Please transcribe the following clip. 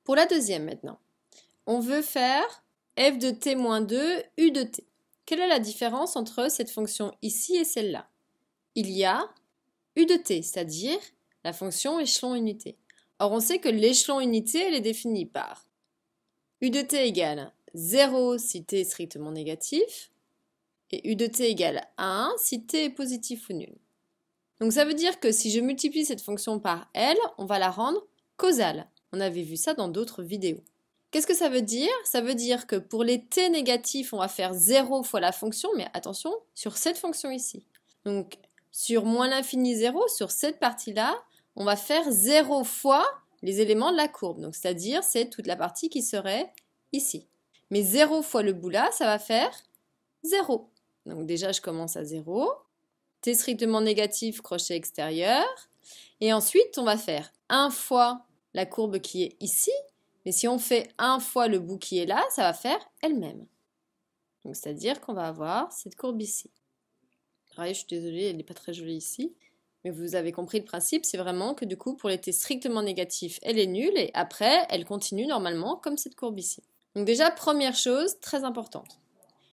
Pour la deuxième maintenant, on veut faire f de t moins 2, u de t. Quelle est la différence entre cette fonction ici et celle-là? Il y a u de t, c'est-à-dire la fonction échelon unité. Or, on sait que l'échelon unité, elle est définie par u de t égale 0 si t est strictement négatif, et u de t égale 1 si t est positif ou nul. Donc ça veut dire que si je multiplie cette fonction par L, on va la rendre causale. On avait vu ça dans d'autres vidéos. Qu'est-ce que ça veut dire? Ça veut dire que pour les t négatifs, on va faire 0 fois la fonction, mais attention, sur cette fonction ici. Donc sur moins l'infini 0, sur cette partie-là, on va faire 0 fois les éléments de la courbe. Donc c'est-à-dire, c'est toute la partie qui serait ici. Mais 0 fois le bout là, ça va faire 0. Donc déjà, je commence à 0. T strictement négatif, crochet extérieur. Et ensuite, on va faire 1 fois la courbe qui est ici. Mais si on fait 1 fois le bout qui est là, ça va faire elle-même. Donc c'est-à-dire qu'on va avoir cette courbe ici. Pareil, je suis désolée, elle n'est pas très jolie ici. Mais vous avez compris le principe, c'est vraiment que du coup, pour les t strictement négatifs, elle est nulle. Et après, elle continue normalement comme cette courbe ici. Donc déjà, première chose, très importante.